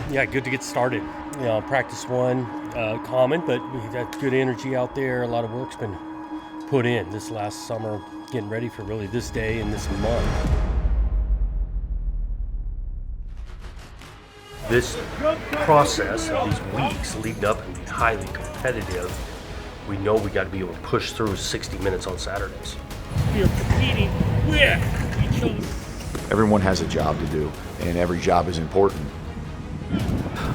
Yeah, good to get started. Practice one, common, but we got good energy out there. A lot of work's been put in this last summer, getting ready for really this day and this month. This process of these weeks leading up and being highly competitive, we know we got to be able to push through 60 minutes on Saturdays. We are competing with each other. Everyone has a job to do, and every job is important.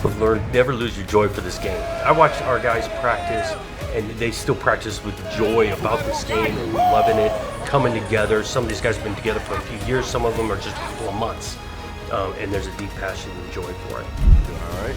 I've learned never lose your joy for this game. I watch our guys practice, and they still practice with joy about this game and loving it, coming together. Some of these guys have been together for a few years, some of them are just a couple of months. And there's a deep passion and joy for it. All right.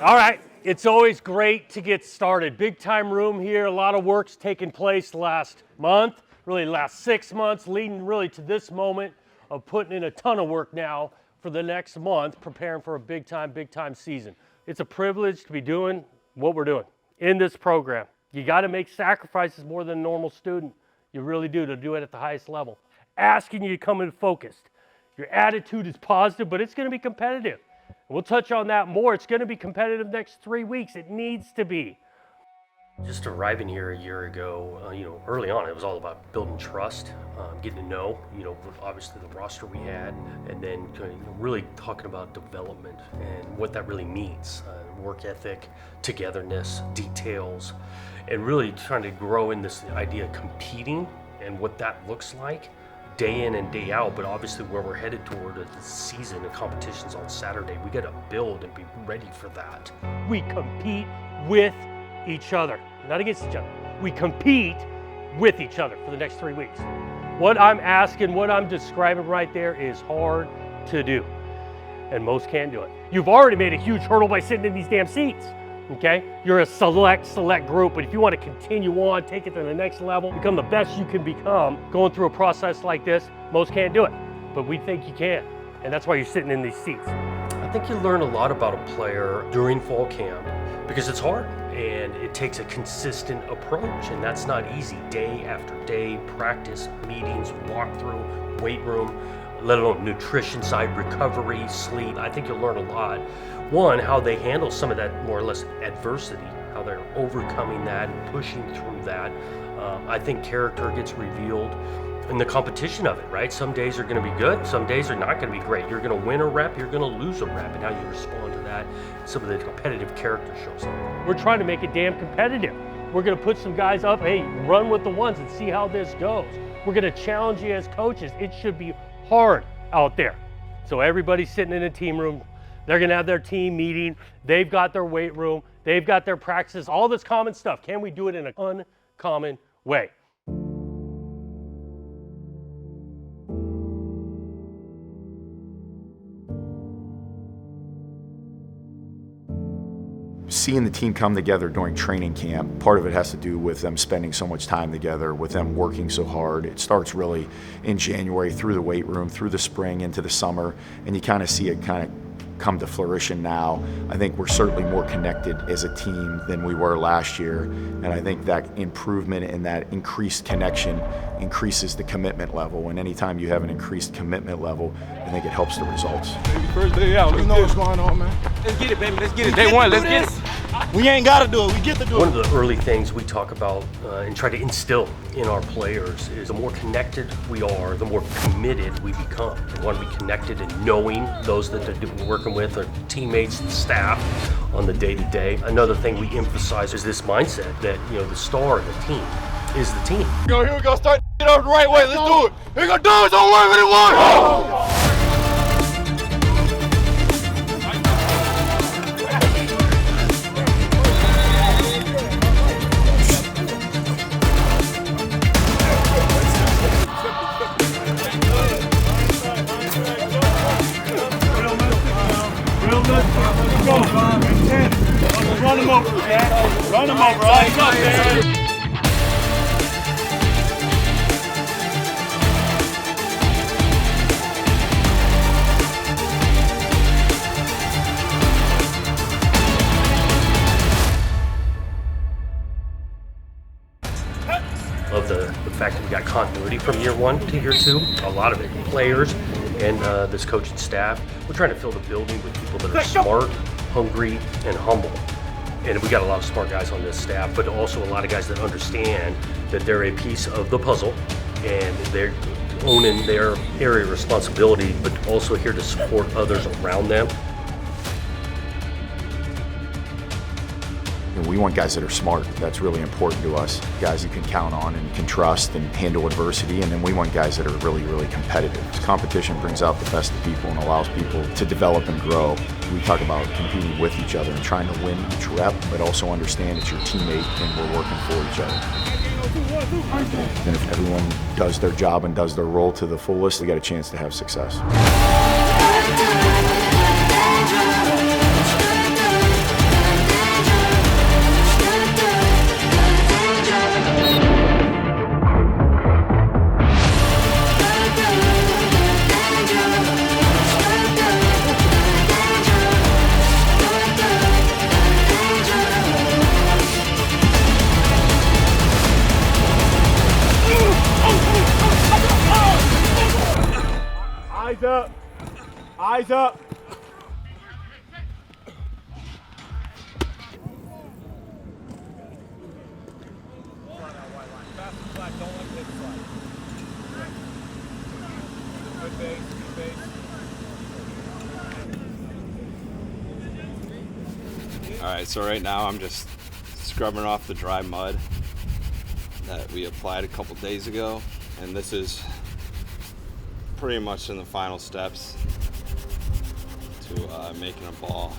All right, it's always great to get started. Big time room here, a lot of work's taken place last month, really last 6 months, leading really to this moment of putting in a ton of work now for the next month, preparing for a big time season. It's a privilege to be doing what we're doing in this program. You gotta make sacrifices more than a normal student. You really do, to do it at the highest level. Asking you to come in focused. Your attitude is positive, but it's gonna be competitive. We'll touch on that more. It's going to be competitive next 3 weeks. It needs to be. Just arriving here a year ago, early on, it was all about building trust, getting to know, obviously the roster we had, and then really talking about development and what that really means. Work ethic, togetherness, details, and really trying to grow in this idea of competing and what that looks like. Day in and day out, but obviously where we're headed toward the season and competitions on Saturday, we got to build and be ready for that. We compete with each other, not against each other. We compete with each other for the next 3 weeks. What I'm asking, what I'm describing right there is hard to do, and most can't do it. You've already made a huge hurdle by sitting in these damn seats. Okay, you're a select group, but if you want to continue on, take it to the next level, become the best you can become, going through a process like this, most can't do it, but we think you can, and that's why you're sitting in these seats. I think you learn a lot about a player during fall camp because it's hard and it takes a consistent approach, and that's not easy. Day after day, practice, meetings, walkthrough, weight room, let alone nutrition side, recovery, sleep. I think you'll learn a lot. One, how they handle some of that more or less adversity, how they're overcoming that and pushing through that. I think character gets revealed in the competition of it, right? Some days are going to be good, some days are not going to be great. You're going to win a rep, you're going to lose a rep, and how you respond to that. Some of the competitive character shows up. We're trying to make it damn competitive. We're going to put some guys up, hey, run with the ones and see how this goes. We're going to challenge you as coaches. It should be hard out there. So everybody's sitting in a team room. They're going to have their team meeting. They've got their weight room. They've got their practices, all this common stuff. Can we do it in an uncommon way? Seeing the team come together during training camp, part of it has to do with them spending so much time together, with them working so hard. It starts really in January, through the weight room, through the spring, into the summer, and you kind of see it kind of come to fruition now. I think we're certainly more connected as a team than we were last year, and I think that improvement and that increased connection increases the commitment level, and anytime you have an increased commitment level, I think it helps the results. First day out, You know what's going on, man. let's get it, baby, let's get it. Day one, let's get it. We ain't got to do it. We get to do it. One of the early things we talk about and try to instill in our players is the more connected we are, the more committed we become. We want to be connected and knowing those that we're working with, our teammates and staff on the day-to-day. Another thing we emphasize is this mindset that, the star of the team is the team. Here we go, start it off the right way, let's do it. We're gonna do it, don't worry about it. Run him over, Jack. Run him over. All right, of the fact that we got continuity from year 1 to year 2. A lot of it, players and this coaching staff. We're trying to fill the building with people that are smart, hungry, and humble. And we got a lot of smart guys on this staff, but also a lot of guys that understand that they're a piece of the puzzle and they're owning their area of responsibility, but also here to support others around them. We want guys that are smart. That's really important to us. Guys you can count on and can trust and handle adversity. And then we want guys that are really, really competitive. Competition brings out the best of people and allows people to develop and grow. We talk about competing with each other and trying to win each rep, but also understand it's your teammate and we're working for each other. And if everyone does their job and does their role to the fullest, we got a chance to have success. Eyes up. Eyes up. All right, so right now I'm just scrubbing off the dry mud that we applied a couple days ago, and this is pretty much in the final steps to making a ball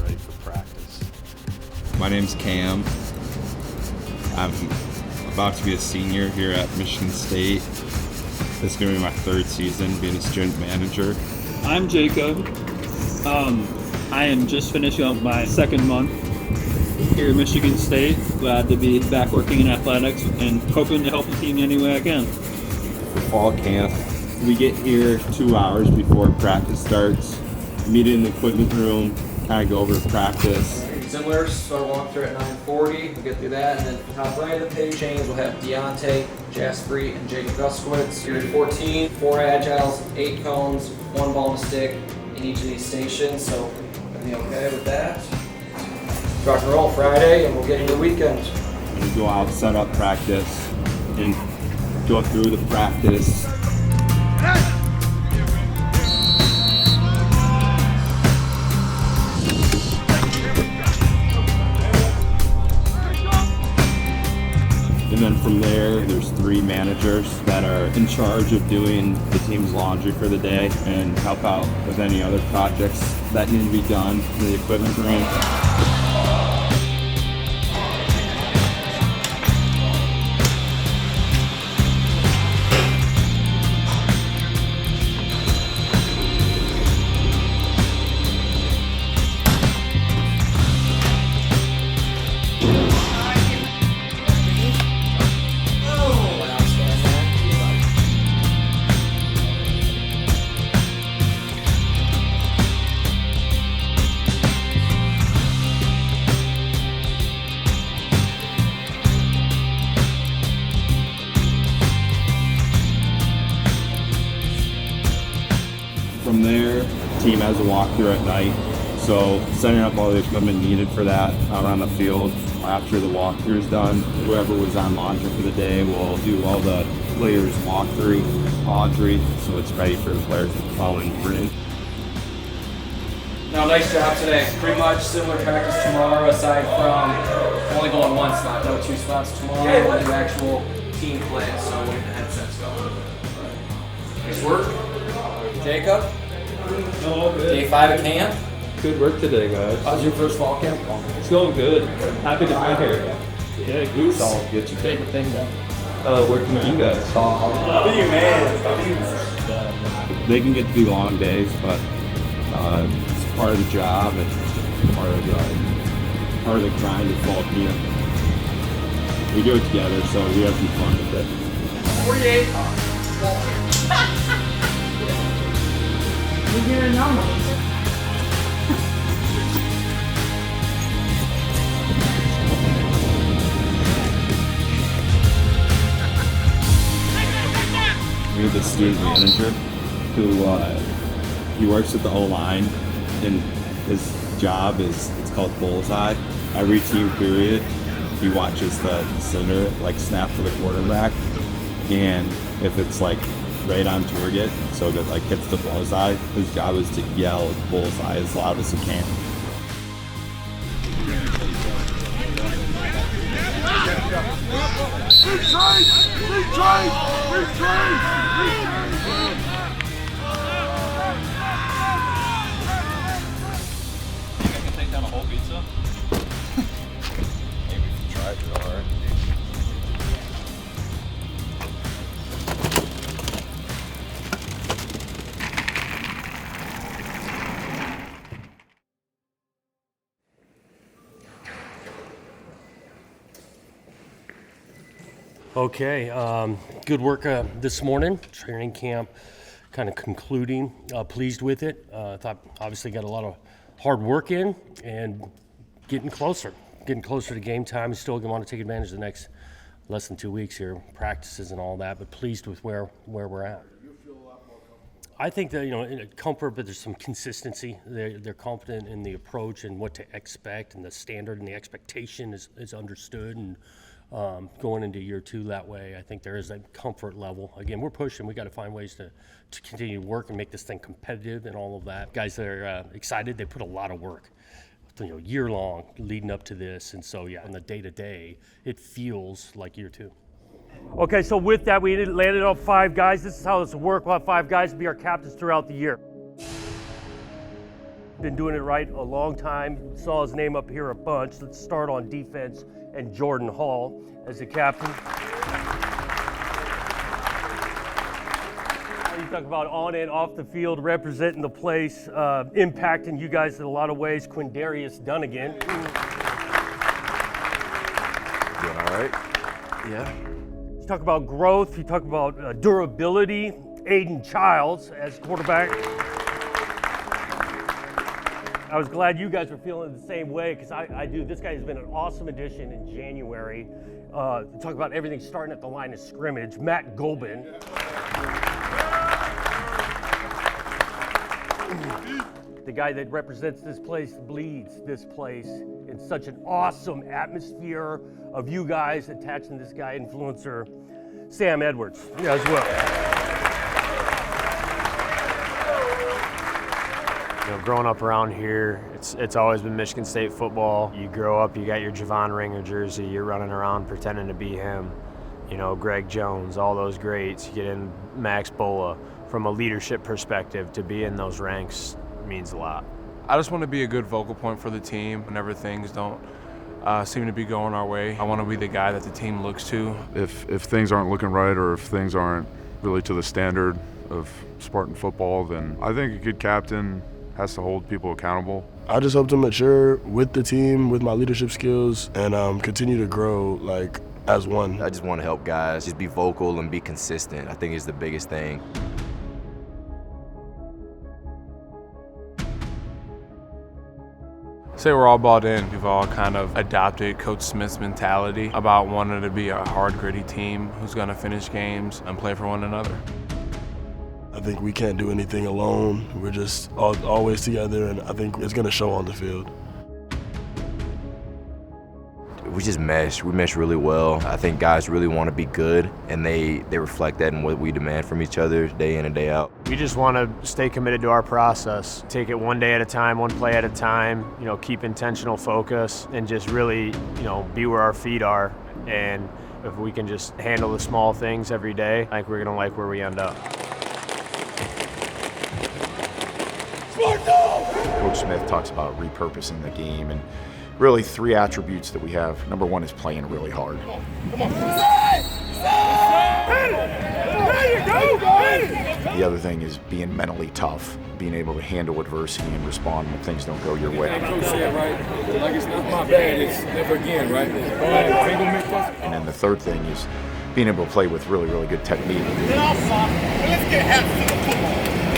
ready for practice. My name's Cam. I'm about to be a senior here at Michigan State. This is going to be my 3rd season being a student manager. I'm Jacob. I am just finishing up my 2nd month here at Michigan State. Glad to be back working in athletics and hoping to help the team any way I can. For fall camp, we get here 2 hours before practice starts, meet in the equipment room, kind of go over practice. Similar, so I'll walk through at 9:40, we'll get through that, and then top right of the page chains, we'll have Deontay, Jaspreet, and Jacob Guskowitz. Period 14, 4 agiles, 8 cones, 1 ball and a stick in each of these stations, so gonna be okay with that. Rock and roll Friday, and we'll get into the weekend. We go out, set up practice, and go through the practice. And then from there's 3 managers that are in charge of doing the team's laundry for the day and help out with any other projects that need to be done in the equipment room. From there, the team has a walkthrough at night. So setting up all the equipment needed for that out on the field. After the walkthrough is done, whoever was on laundry for the day will do all the players' walkthrough laundry, so it's ready for the players the following morning. Now, nice job today. Pretty much similar practice tomorrow, aside from only going 1 spot, no 2 spots tomorrow. We'll do actual team play, so we'll get the headsets going. Nice work. Jacob? Day 5 at camp? Good work today, guys. How's your first fall camp? It's going good. Happy to be here. Yeah, Goose. Get your favorite thing done. Working with you guys. They can get to be long days, but it's part of the job and part of the grind of fall camp. We do it together, so we have some fun with it. 48. We're hearing numbers. with a student manager who he works at the O-line, and his job is, it's called bullseye. Every team period, he watches the center like snap for the quarterback, and if it's like right on target, so that like hits the bullseye, his job is to yell bullseye as loud as he can. Take down a whole pizza? Maybe if you tried real hard. Okay, good work this morning. Training camp kind of concluding. Pleased with it. Thought obviously got a lot of hard work in and getting closer to game time. Still going to want to take advantage of the next less than 2 weeks here, practices and all that, but pleased with where we're at. I think that, in comfort, but there's some consistency. They're confident in the approach and what to expect, and the standard and the expectation is understood, and going into year 2 that way, I think there is a comfort level. Again, we're pushing. We got to find ways to continue to work and make this thing competitive and all of that. Guys that are excited, they put a lot of work, year long leading up to this, and so on the day-to-day, it feels like year 2. Okay, so with that, we landed on 5 guys. This is how this will work. We'll have 5 guys to be our captains throughout the year. Been doing it right a long time. Saw his name up here a bunch. Let's start on defense, and Jordan Hall as the captain. You talk about on and off the field, representing the place, impacting you guys in a lot of ways. Quindarius Dunnigan. Doing all right? Yeah. You talk about growth, you talk about durability. Aiden Childs as quarterback. I was glad you guys were feeling the same way, because I do. This guy has been an awesome addition in January. Talk about everything starting at the line of scrimmage. Matt Gobin. The guy that represents this place, bleeds this place in such an awesome atmosphere of you guys attaching this guy, influencer, Sam Edwards, as well. Growing up around here, it's always been Michigan State football. You grow up, you got your Javon Ringer jersey, you're running around pretending to be him. Greg Jones, all those greats. You get in Max Bola. From a leadership perspective, to be in those ranks means a lot. I just want to be a good focal point for the team whenever things don't seem to be going our way. I want to be the guy that the team looks to. If things aren't looking right, or if things aren't really to the standard of Spartan football, then I think a good captain has to hold people accountable. I just hope to mature with the team, with my leadership skills, and continue to grow as one. I just want to help guys just be vocal and be consistent. I think is the biggest thing. Say we're all bought in. We've all kind of adopted Coach Smith's mentality about wanting to be a hard, gritty team who's going to finish games and play for one another. I think we can't do anything alone. We're just always together, and I think it's going to show on the field. We just mesh. We mesh really well. I think guys really want to be good, and they reflect that in what we demand from each other day in and day out. We just want to stay committed to our process. Take it one day at a time, one play at a time, keep intentional focus, and just really, be where our feet are. And if we can just handle the small things every day, I think we're going to like where we end up. Coach Smith talks about repurposing the game, and really 3 attributes that we have. Number 1 is playing really hard. Come on. The other thing is being mentally tough, being able to handle adversity and respond when things don't go your way. Coach said, right? Like it's not my bad, it's never again, right? And then the third thing is being able to play with really, really good technique. Let's get happy to the football.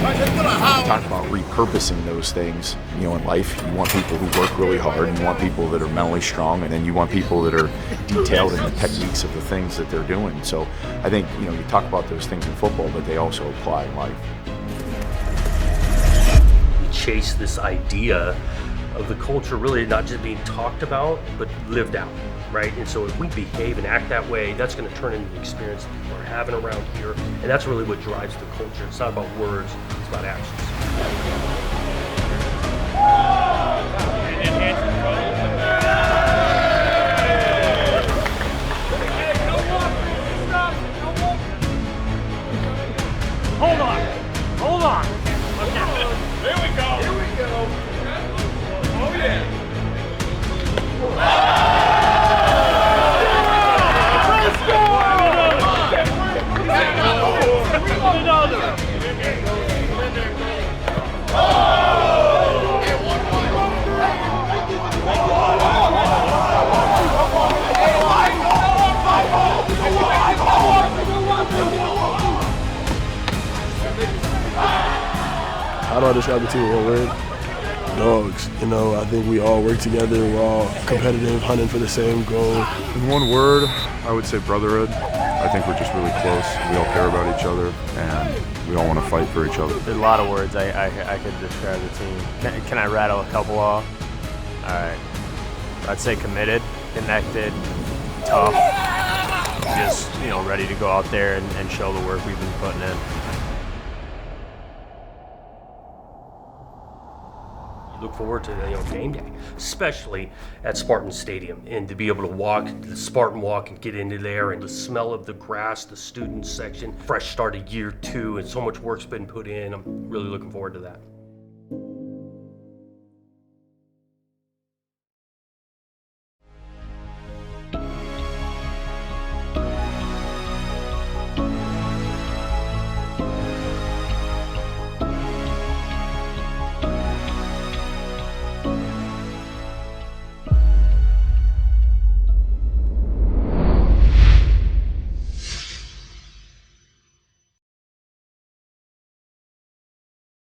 Talk about repurposing those things. You know, in life, you want people who work really hard, and you want people that are mentally strong, and then you want people that are detailed in the techniques of the things that they're doing. So I think, you know, you talk about those things in football, but they also apply in life. You chase this idea of the culture really not just being talked about, but lived out, right? And so if we behave and act that way, that's going to turn into the experience that people are having around here, and that's really what drives the culture. It's not about words, it's about actions. Hold on. Hold on. Okay. Here we go. Here we go. Oh, yeah. How do I describe the team in one word? Dogs. You know, I think we all work together. We're all competitive, hunting for the same goal. In one word, I would say brotherhood. I think we're just really close. We all care about each other, and we all want to fight for each other. There's a lot of words I could describe the team. Can I rattle a couple off? All right. I'd say committed, connected, tough, just, you know, ready to go out there and show the work we've been putting in. Look forward to game day, especially at Spartan Stadium, and to be able to walk the Spartan walk and get into there, and the smell of the grass, the student section, fresh start of year 2, and so much work's been put in. I'm really looking forward to that.